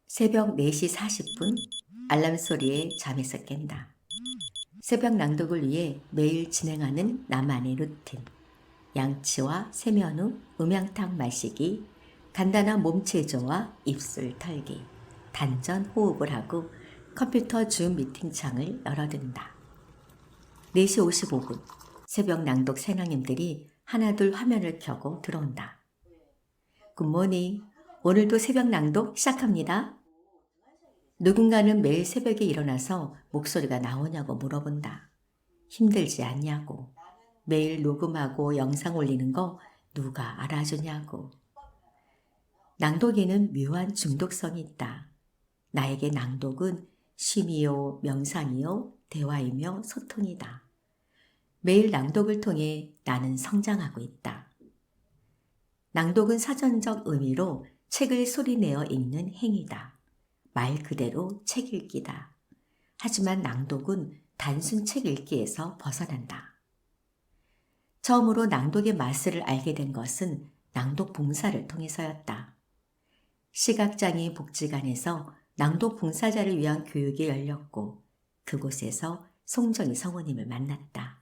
새벽 4시 40분 알람 소리에 잠에서 깬다. 새벽 낭독을 위해 매일 진행하는 나만의 루틴. 양치와 세면 후 음향탕 마시기, 간단한 몸체조와 입술 털기, 단전 호흡을 하고 컴퓨터 줌 미팅창을 열어둔다. 4시 55분 새벽 낭독 새낭님들이 하나둘 화면을 켜고 들어온다. 굿모닝. 오늘도 새벽 낭독 시작합니다. 누군가는 매일 새벽에 일어나서 목소리가 나오냐고 물어본다. 힘들지 않냐고. 매일 녹음하고 영상 올리는 거 누가 알아주냐고. 낭독에는 묘한 중독성이 있다. 나에게 낭독은 쉼이요, 명상이요, 대화이며 소통이다. 매일 낭독을 통해 나는 성장하고 있다. 낭독은 사전적 의미로 책을 소리내어 읽는 행위다. 말 그대로 책 읽기다. 하지만 낭독은 단순 책 읽기에서 벗어난다. 처음으로 낭독의 맛을 알게 된 것은 낭독 봉사를 통해서였다. 시각장애인 복지관에서 낭독 봉사자를 위한 교육이 열렸고 그곳에서 송정희 성우님을 만났다.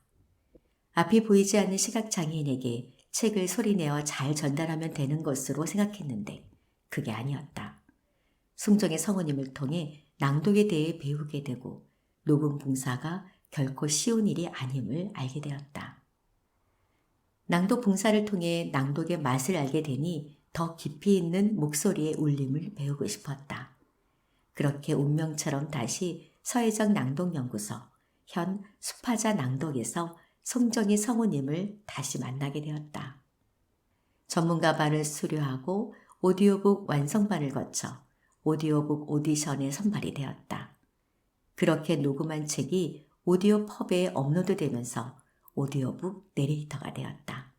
앞이 보이지 않는 시각장애인에게 책을 소리내어 잘 전달하면 되는 것으로 생각했는데 그게 아니었다. 송정희 성우님을 통해 낭독에 대해 배우게 되고 녹음 봉사가 결코 쉬운 일이 아님을 알게 되었다. 낭독 봉사를 통해 낭독의 맛을 알게 되니 더 깊이 있는 목소리의 울림을 배우고 싶었다. 그렇게 운명처럼 다시 서혜정 낭독연구소 현 수파자 낭독에서 송정희 성우님을 다시 만나게 되었다. 전문가반을 수료하고 오디오북 완성반을 거쳐 오디오북 오디션에 선발이 되었다. 그렇게 녹음한 책이 오디오 펍에 업로드되면서 오디오북 내레이터가 되었다.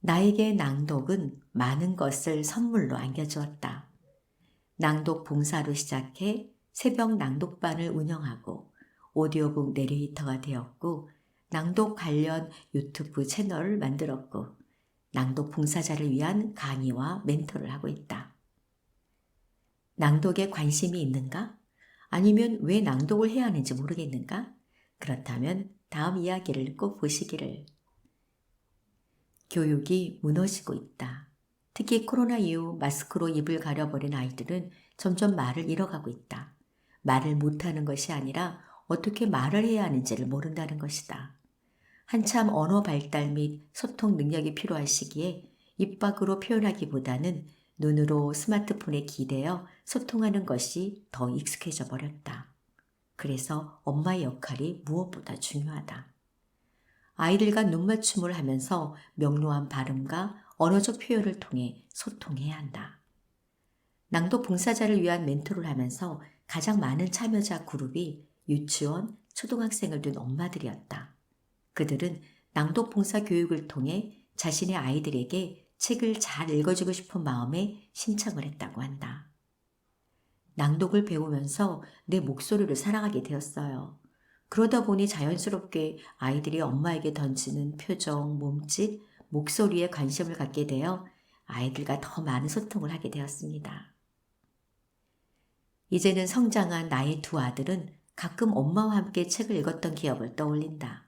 나에게 낭독은 많은 것을 선물로 안겨주었다. 낭독 봉사로 시작해 새벽 낭독반을 운영하고 오디오북 내레이터가 되었고 낭독 관련 유튜브 채널을 만들었고 낭독 봉사자를 위한 강의와 멘토를 하고 있다. 낭독에 관심이 있는가? 아니면 왜 낭독을 해야 하는지 모르겠는가? 그렇다면 다음 이야기를 꼭 보시기를. 교육이 무너지고 있다. 특히 코로나 이후 마스크로 입을 가려버린 아이들은 점점 말을 잃어가고 있다. 말을 못하는 것이 아니라 어떻게 말을 해야 하는지를 모른다는 것이다. 한참 언어 발달 및 소통 능력이 필요한 시기에 입 밖으로 표현하기보다는 눈으로 스마트폰에 기대어 소통하는 것이 더 익숙해져 버렸다. 그래서 엄마의 역할이 무엇보다 중요하다. 아이들과 눈맞춤을 하면서 명료한 발음과 언어적 표현을 통해 소통해야 한다. 낭독 봉사자를 위한 멘토를 하면서 가장 많은 참여자 그룹이 유치원, 초등학생을 둔 엄마들이었다. 그들은 낭독 봉사 교육을 통해 자신의 아이들에게 책을 잘 읽어주고 싶은 마음에 신청을 했다고 한다. 낭독을 배우면서 내 목소리를 사랑하게 되었어요. 그러다 보니 자연스럽게 아이들이 엄마에게 던지는 표정, 몸짓, 목소리에 관심을 갖게 되어 아이들과 더 많은 소통을 하게 되었습니다. 이제는 성장한 나의 두 아들은 가끔 엄마와 함께 책을 읽었던 기억을 떠올린다.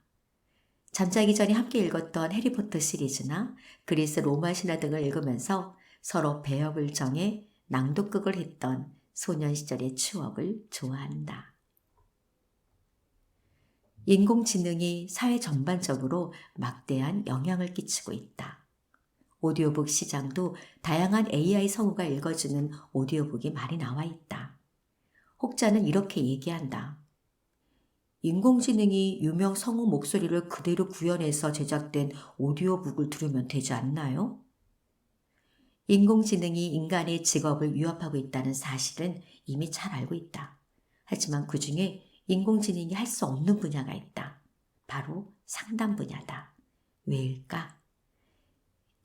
잠자기 전에 함께 읽었던 해리포터 시리즈나 그리스 로마 신화 등을 읽으면서 서로 배역을 정해 낭독극을 했던 소년 시절의 추억을 좋아한다. 인공지능이 사회 전반적으로 막대한 영향을 끼치고 있다. 오디오북 시장도 다양한 AI 성우가 읽어주는 오디오북이 많이 나와 있다. 혹자는 이렇게 얘기한다. 인공지능이 유명 성우 목소리를 그대로 구현해서 제작된 오디오북을 들으면 되지 않나요? 인공지능이 인간의 직업을 위협하고 있다는 사실은 이미 잘 알고 있다. 하지만 그 중에 인공지능이 할 수 없는 분야가 있다. 바로 상담 분야다. 왜일까?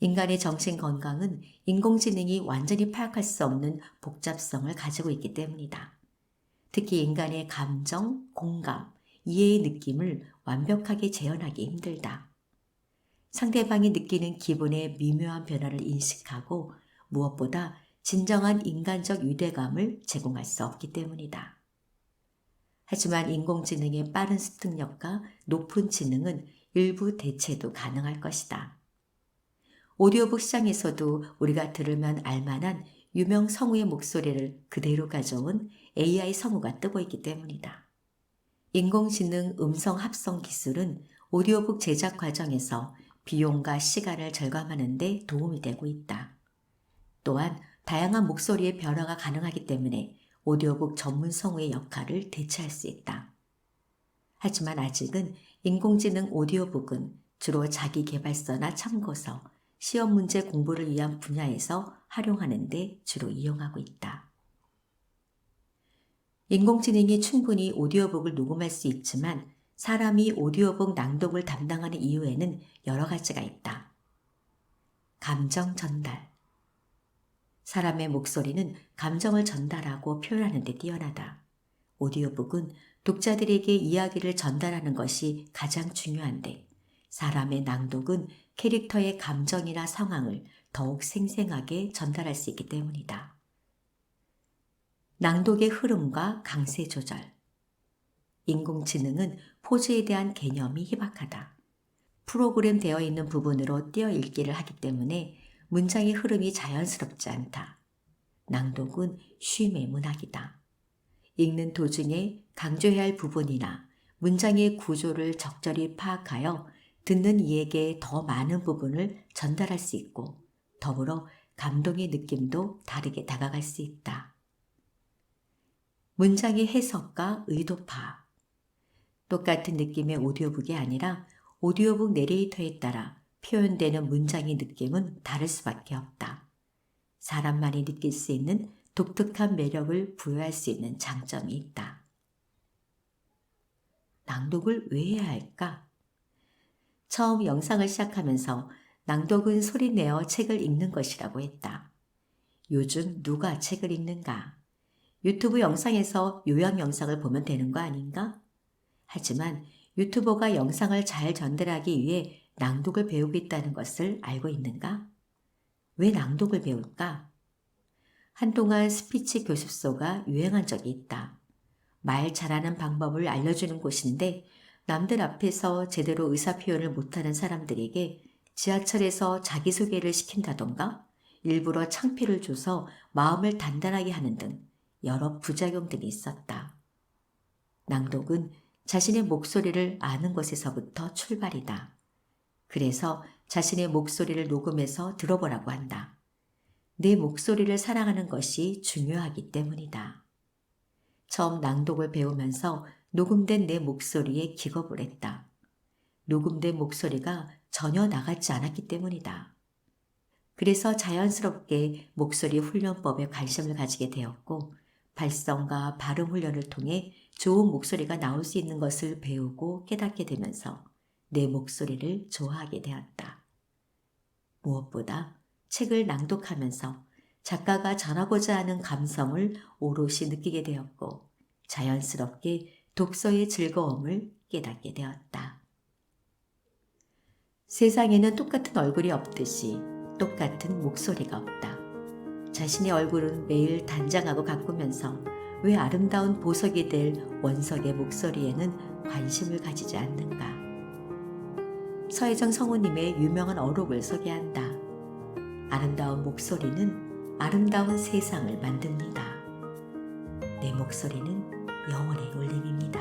인간의 정신 건강은 인공지능이 완전히 파악할 수 없는 복잡성을 가지고 있기 때문이다. 특히 인간의 감정, 공감, 이해의 느낌을 완벽하게 재현하기 힘들다. 상대방이 느끼는 기분의 미묘한 변화를 인식하고 무엇보다 진정한 인간적 유대감을 제공할 수 없기 때문이다. 하지만 인공지능의 빠른 습득력과 높은 지능은 일부 대체도 가능할 것이다. 오디오북 시장에서도 우리가 들으면 알만한 유명 성우의 목소리를 그대로 가져온 AI 성우가 뜨고 있기 때문이다. 인공지능 음성 합성 기술은 오디오북 제작 과정에서 비용과 시간을 절감하는 데 도움이 되고 있다. 또한 다양한 목소리의 변화가 가능하기 때문에 오디오북 전문 성우의 역할을 대체할 수 있다. 하지만 아직은 인공지능 오디오북은 주로 자기계발서나 참고서, 시험 문제 공부를 위한 분야에서 활용하는 데 주로 이용하고 있다. 인공지능이 충분히 오디오북을 녹음할 수 있지만 사람이 오디오북 낭독을 담당하는 이유에는 여러 가지가 있다. 감정 전달. 사람의 목소리는 감정을 전달하고 표현하는 데 뛰어나다. 오디오북은 독자들에게 이야기를 전달하는 것이 가장 중요한데 사람의 낭독은 캐릭터의 감정이나 상황을 더욱 생생하게 전달할 수 있기 때문이다. 낭독의 흐름과 강세 조절. 인공지능은 포즈에 대한 개념이 희박하다. 프로그램되어 있는 부분으로 띄어 읽기를 하기 때문에 문장의 흐름이 자연스럽지 않다. 낭독은 쉼의 문학이다. 읽는 도중에 강조해야 할 부분이나 문장의 구조를 적절히 파악하여 듣는 이에게 더 많은 부분을 전달할 수 있고 더불어 감동의 느낌도 다르게 다가갈 수 있다. 문장의 해석과 의도 파악. 똑같은 느낌의 오디오북이 아니라 오디오북 내레이터에 따라 표현되는 문장의 느낌은 다를 수밖에 없다. 사람만이 느낄 수 있는 독특한 매력을 부여할 수 있는 장점이 있다. 낭독을 왜 해야 할까? 처음 영상을 시작하면서 낭독은 소리내어 책을 읽는 것이라고 했다. 요즘 누가 책을 읽는가? 유튜브 영상에서 요약 영상을 보면 되는 거 아닌가? 하지만 유튜버가 영상을 잘 전달하기 위해 낭독을 배우고 있다는 것을 알고 있는가? 왜 낭독을 배울까? 한동안 스피치 교습소가 유행한 적이 있다. 말 잘하는 방법을 알려주는 곳인데 남들 앞에서 제대로 의사표현을 못하는 사람들에게 지하철에서 자기소개를 시킨다던가 일부러 창피를 줘서 마음을 단단하게 하는 등 여러 부작용들이 있었다. 낭독은 자신의 목소리를 아는 것에서부터 출발이다. 그래서 자신의 목소리를 녹음해서 들어보라고 한다. 내 목소리를 사랑하는 것이 중요하기 때문이다. 처음 낭독을 배우면서 녹음된 내 목소리에 기겁을 했다. 녹음된 목소리가 전혀 나같지 않았기 때문이다. 그래서 자연스럽게 목소리 훈련법에 관심을 가지게 되었고 발성과 발음 훈련을 통해 좋은 목소리가 나올 수 있는 것을 배우고 깨닫게 되면서 내 목소리를 좋아하게 되었다. 무엇보다 책을 낭독하면서 작가가 전하고자 하는 감성을 오롯이 느끼게 되었고 자연스럽게 독서의 즐거움을 깨닫게 되었다. 세상에는 똑같은 얼굴이 없듯이 똑같은 목소리가 없다. 자신의 얼굴은 매일 단장하고 가꾸면서 왜 아름다운 보석이 될 원석의 목소리에는 관심을 가지지 않는가? 서혜정 성우님의 유명한 어록을 소개한다. 아름다운 목소리는 아름다운 세상을 만듭니다. 내 목소리는 영원의 울림입니다.